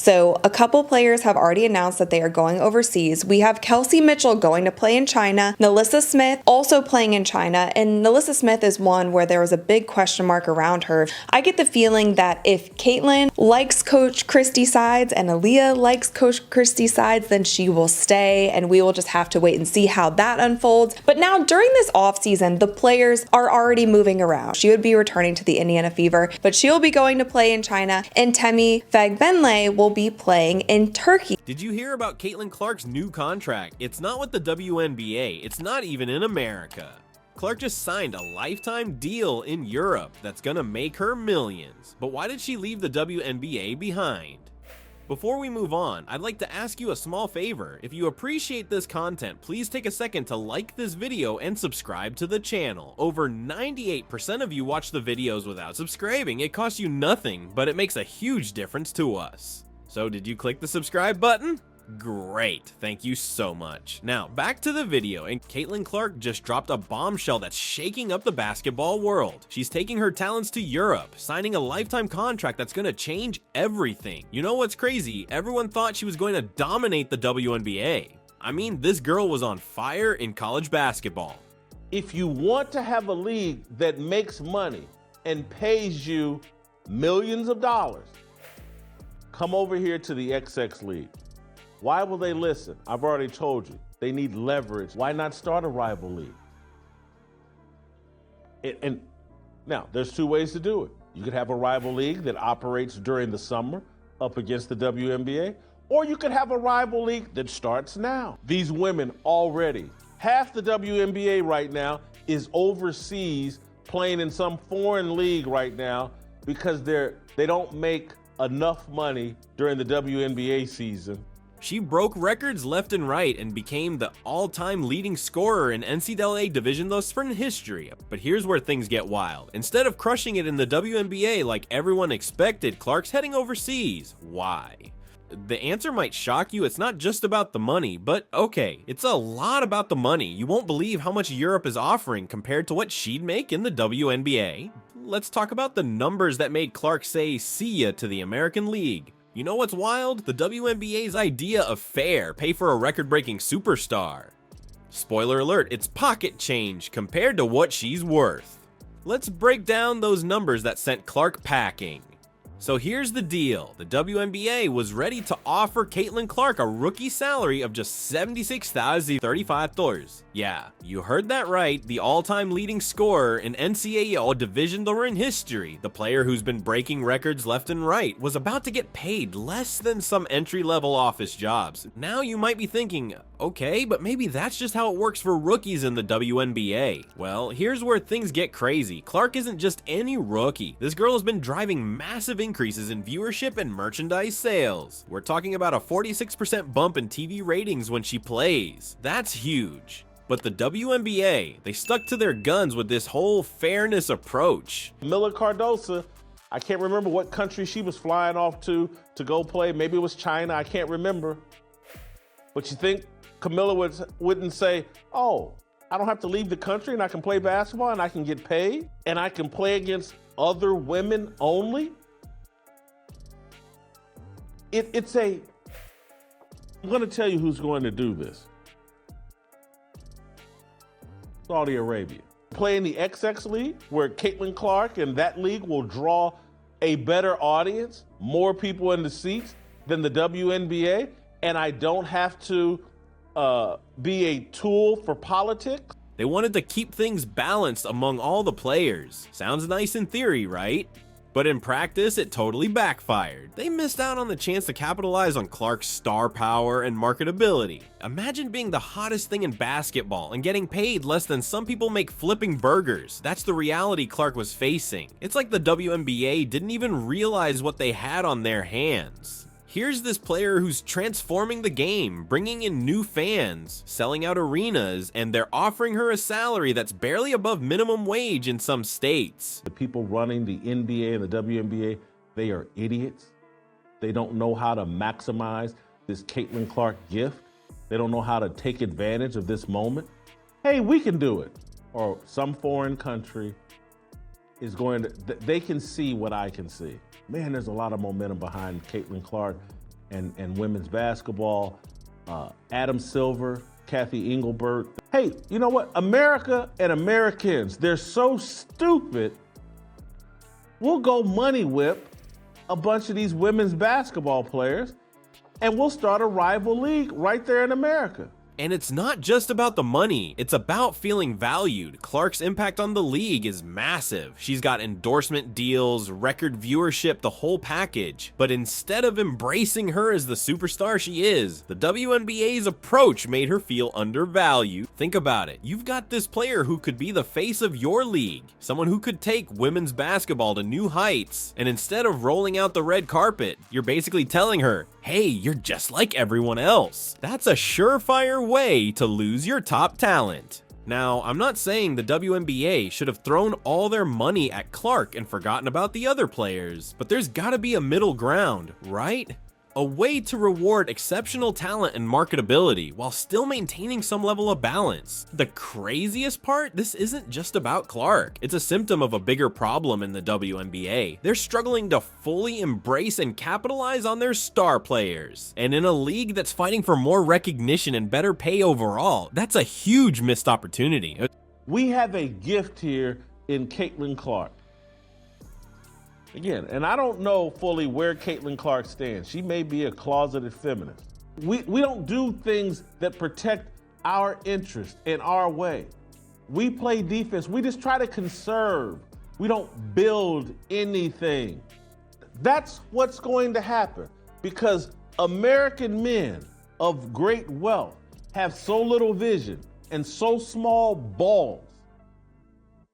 So a couple players have already announced that they are going overseas. We have Kelsey Mitchell going to play in China, NaLyssa Smith also playing in China, and NaLyssa Smith is one where there was a big question mark around her. I get the feeling that if Caitlin likes Coach Christie sides and Aaliyah likes Coach Christie sides, then she will stay, and we will just have to wait and see how that unfolds. But now during this offseason, the players are already moving around. She would be returning to the Indiana Fever, but she'll be going to play in China, and Temi Fagbenle will be playing in Turkey. Did you hear about Caitlin Clark's new contract? It's not with the WNBA, it's not even in America. Clark just signed a lifetime deal in Europe that's gonna make her millions. But why did she leave the WNBA behind? Before we move on, I'd like to ask you a small favor. If you appreciate this content, please take a second to like this video and subscribe to the channel. Over 98% of you watch the videos without subscribing. It costs you nothing, but it makes a huge difference to us. So did you click the subscribe button? Great, thank you so much. Now back to the video, and Caitlin Clark just dropped a bombshell that's shaking up the basketball world. She's taking her talents to Europe, signing a lifetime contract that's gonna change everything. You know what's crazy? Everyone thought she was going to dominate the WNBA. I mean, this girl was on fire in college basketball. If you want to have a league that makes money and pays you millions of dollars, come over here to the XX League. Why will they listen? I've already told you, they need leverage. Why not start a rival league? And now, there's two ways to do it. You could have a rival league that operates during the summer up against the WNBA, or you could have a rival league that starts now. These women already, half the WNBA right now is overseas playing in some foreign league right now because they don't make enough money during the WNBA season. She broke records left and right and became the all-time leading scorer in NCAA Division I history. But here's where things get wild. Instead of crushing it in the WNBA like everyone expected, Clark's heading overseas. Why? The answer might shock you. It's not just about the money, but okay, it's a lot about the money. You won't believe how much Europe is offering compared to what she'd make in the WNBA. Let's talk about the numbers that made Clark say see ya to the American League. You know what's wild? The WNBA's idea of fair, pay for a record-breaking superstar. Spoiler alert, it's pocket change compared to what she's worth. Let's break down those numbers that sent Clark packing. So here's the deal. The WNBA was ready to offer Caitlin Clark a rookie salary of just $76,035. Yeah, you heard that right. The all-time leading scorer in NCAA Division I history, the player who's been breaking records left and right, was about to get paid less than some entry-level office jobs. Now you might be thinking, okay, but maybe that's just how it works for rookies in the WNBA. Well, here's where things get crazy. Clark isn't just any rookie. This girl has been driving massive increases in viewership and merchandise sales. We're talking about a 46% bump in TV ratings when she plays. That's huge. But the WNBA, they stuck to their guns with this whole fairness approach. Miller Cardosa, I can't remember what country she was flying off to go play. Maybe it was China, I can't remember. But you think Camilla wouldn't say, oh, I don't have to leave the country and I can play basketball and I can get paid and I can play against other women only? I'm gonna tell you who's going to do this. Saudi Arabia. Play in the XX League, where Caitlin Clark and that league will draw a better audience, more people in the seats than the WNBA, and I don't have to be a tool for politics. They wanted to keep things balanced among all the players. Sounds nice in theory, right? But in practice, it totally backfired. They missed out on the chance to capitalize on Clark's star power and marketability. Imagine being the hottest thing in basketball and getting paid less than some people make flipping burgers. That's the reality Clark was facing. It's like the WNBA didn't even realize what they had on their hands. Here's this player who's transforming the game, bringing in new fans, selling out arenas, and they're offering her a salary that's barely above minimum wage in some states. The people running the NBA and the WNBA, they are idiots. They don't know how to maximize this Caitlin Clark gift. They don't know how to take advantage of this moment. Hey, we can do it. Or some foreign country is going to, they can see what I can see. Man, there's a lot of momentum behind Caitlin Clark. and women's basketball, Adam Silver, Kathy Engelbert. Hey, you know what? America and Americans, they're so stupid. We'll go money whip a bunch of these women's basketball players and we'll start a rival league right there in America. And it's not just about the money, it's about feeling valued. Clark's impact on the league is massive. She's got endorsement deals, record viewership, the whole package. But instead of embracing her as the superstar she is, the WNBA's approach made her feel undervalued. Think about it. You've got this player who could be the face of your league, someone who could take women's basketball to new heights, and instead of rolling out the red carpet, you're basically telling her, hey, you're just like everyone else. That's a surefire way to lose your top talent. Now, I'm not saying the WNBA should have thrown all their money at Clark and forgotten about the other players, but there's gotta be a middle ground, right? A way to reward exceptional talent and marketability while still maintaining some level of balance. The craziest part, this isn't just about Clark. It's a symptom of a bigger problem in the WNBA. They're struggling to fully embrace and capitalize on their star players. And in a league that's fighting for more recognition and better pay overall, that's a huge missed opportunity. We have a gift here in Caitlin Clark. Again, and I don't know fully where Caitlin Clark stands. She may be a closeted feminist. We don't do things that protect our interest in our way. We play defense. We just try to conserve. We don't build anything. That's what's going to happen because American men of great wealth have so little vision and so small balls.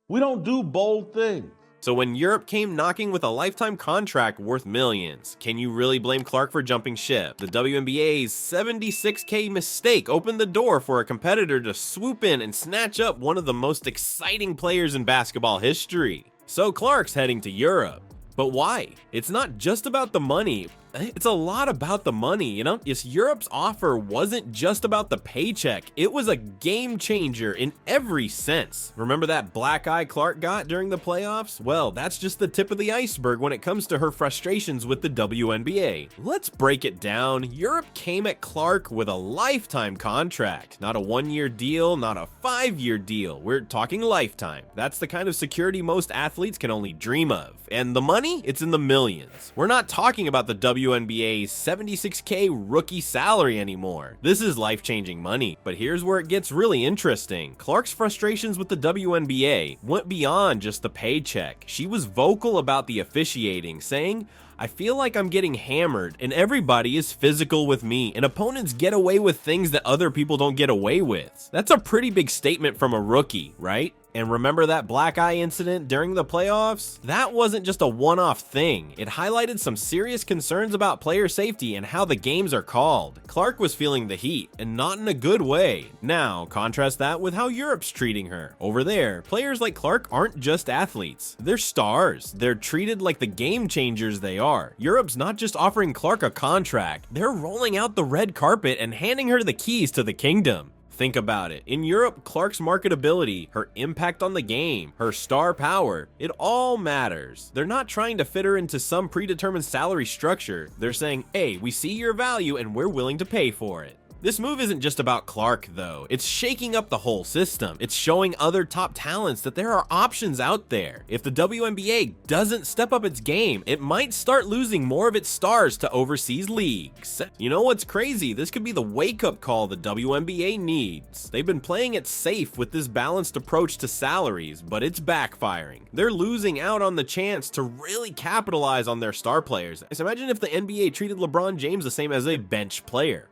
We don't do bold things. So when Europe came knocking with a lifetime contract worth millions, can you really blame Clark for jumping ship? The WNBA's $76K mistake opened the door for a competitor to swoop in and snatch up one of the most exciting players in basketball history. So Clark's heading to Europe. But why? It's not just about the money. It's a lot about the money, you know? Yes, Europe's offer wasn't just about the paycheck. It was a game changer in every sense. Remember that black eye Clark got during the playoffs? Well, that's just the tip of the iceberg when it comes to her frustrations with the WNBA. Let's break it down. Europe came at Clark with a lifetime contract. Not a one-year deal, not a 5-year deal. We're talking lifetime. That's the kind of security most athletes can only dream of. And the money? It's in the millions. We're not talking about the WNBA's $76K rookie salary anymore. This is life-changing money. But here's where it gets really interesting. Clark's frustrations with the WNBA went beyond just the paycheck. She was vocal about the officiating, saying, I feel like I'm getting hammered and everybody is physical with me and opponents get away with things that other people don't get away with. That's a pretty big statement from a rookie, right? And remember that black eye incident during the playoffs? That wasn't just a one-off thing. It highlighted some serious concerns about player safety and how the games are called. Clark was feeling the heat, and not in a good way. Now, contrast that with how Europe's treating her. Over there, players like Clark aren't just athletes. They're stars. They're treated like the game changers they are. Europe's not just offering Clark a contract. They're rolling out the red carpet and handing her the keys to the kingdom. Think about it. In Europe, Clark's marketability, her impact on the game, her star power, it all matters. They're not trying to fit her into some predetermined salary structure. They're saying, hey, we see your value and we're willing to pay for it. This move isn't just about Clark, though. It's shaking up the whole system. It's showing other top talents that there are options out there. If the WNBA doesn't step up its game, it might start losing more of its stars to overseas leagues. You know what's crazy? This could be the wake-up call the WNBA needs. They've been playing it safe with this balanced approach to salaries, but it's backfiring. They're losing out on the chance to really capitalize on their star players. Just imagine if the NBA treated LeBron James the same as a bench player.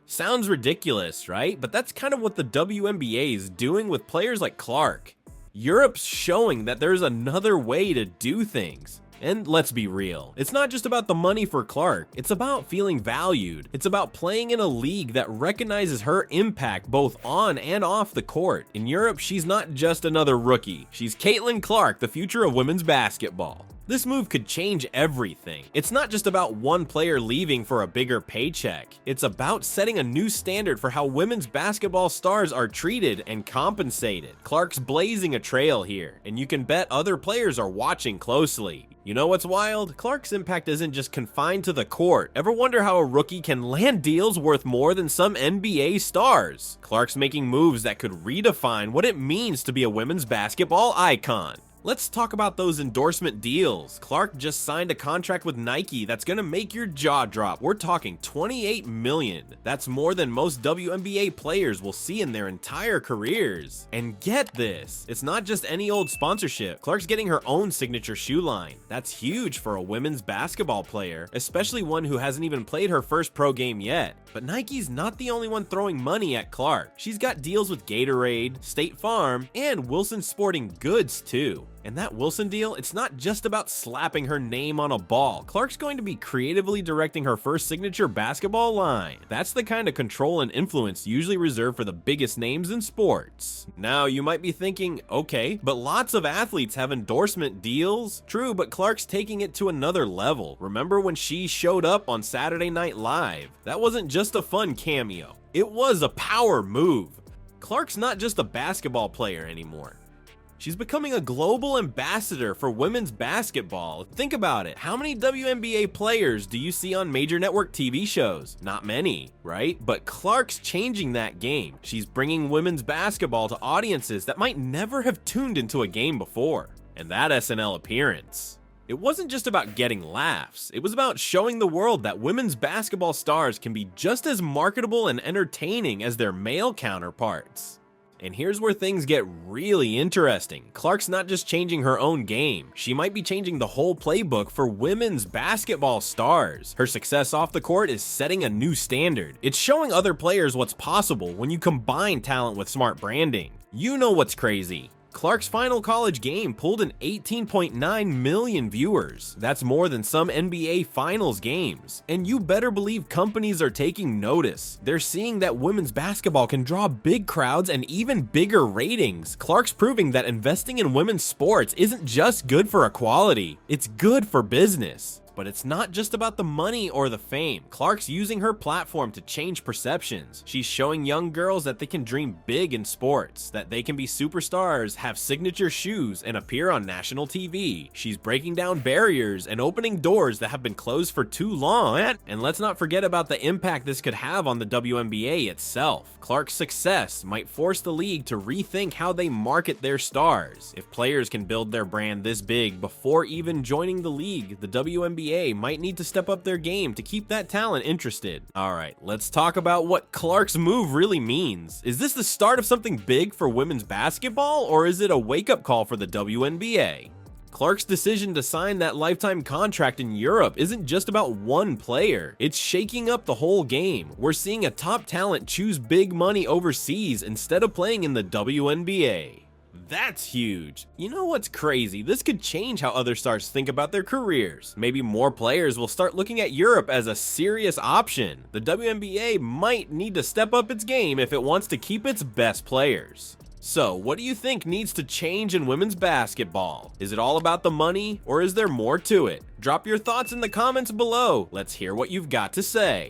Sounds ridiculous, right? But that's kind of what the WNBA is doing with players like Clark. Europe's showing that there's another way to do things. And let's be real, it's not just about the money for Clark, it's about feeling valued. It's about playing in a league that recognizes her impact both on and off the court. In Europe, she's not just another rookie. She's Caitlin Clark, the future of women's basketball. This move could change everything. It's not just about one player leaving for a bigger paycheck. It's about setting a new standard for how women's basketball stars are treated and compensated. Clark's blazing a trail here, and you can bet other players are watching closely. You know what's wild? Clark's impact isn't just confined to the court. Ever wonder how a rookie can land deals worth more than some NBA stars? Clark's making moves that could redefine what it means to be a women's basketball icon. Let's talk about those endorsement deals. Clark just signed a contract with Nike that's gonna make your jaw drop. We're talking $28 million. That's more than most WNBA players will see in their entire careers. And get this, it's not just any old sponsorship. Clark's getting her own signature shoe line. That's huge for a women's basketball player, especially one who hasn't even played her first pro game yet. But Nike's not the only one throwing money at Clark. She's got deals with Gatorade, State Farm, and Wilson Sporting Goods too. And that Wilson deal, it's not just about slapping her name on a ball. Clark's going to be creatively directing her first signature basketball line. That's the kind of control and influence usually reserved for the biggest names in sports. Now, you might be thinking, okay, but lots of athletes have endorsement deals. True, but Clark's taking it to another level. Remember when she showed up on Saturday Night Live? That wasn't just a fun cameo. It was a power move. Clark's not just a basketball player anymore. She's becoming a global ambassador for women's basketball. Think about it. How many WNBA players do you see on major network TV shows? Not many, right? But Clark's changing that game. She's bringing women's basketball to audiences that might never have tuned into a game before. And that SNL appearance, it wasn't just about getting laughs. It was about showing the world that women's basketball stars can be just as marketable and entertaining as their male counterparts. And here's where things get really interesting. Clark's not just changing her own game. She might be changing the whole playbook for women's basketball stars. Her success off the court is setting a new standard. It's showing other players what's possible when you combine talent with smart branding. You know what's crazy? Clark's final college game pulled in 18.9 million viewers. That's more than some NBA Finals games. And you better believe companies are taking notice. They're seeing that women's basketball can draw big crowds and even bigger ratings. Clark's proving that investing in women's sports isn't just good for equality, it's good for business. But it's not just about the money or the fame. Clark's using her platform to change perceptions. She's showing young girls that they can dream big in sports, that they can be superstars, have signature shoes, and appear on national TV. She's breaking down barriers and opening doors that have been closed for too long. And let's not forget about the impact this could have on the WNBA itself. Clark's success might force the league to rethink how they market their stars. If players can build their brand this big before even joining the league, the WNBA might need to step up their game to keep that talent interested. Alright, let's talk about what Clark's move really means. Is this the start of something big for women's basketball, or is it a wake-up call for the WNBA? Clark's decision to sign that lifetime contract in Europe isn't just about one player. It's shaking up the whole game. We're seeing a top talent choose big money overseas instead of playing in the WNBA. That's huge. You know what's crazy? This could change how other stars think about their careers. Maybe more players will start looking at Europe as a serious option. The WNBA might need to step up its game if it wants to keep its best players. So, what do you think needs to change in women's basketball? Is it all about the money, or is there more to it? Drop your thoughts in the comments below. Let's hear what you've got to say.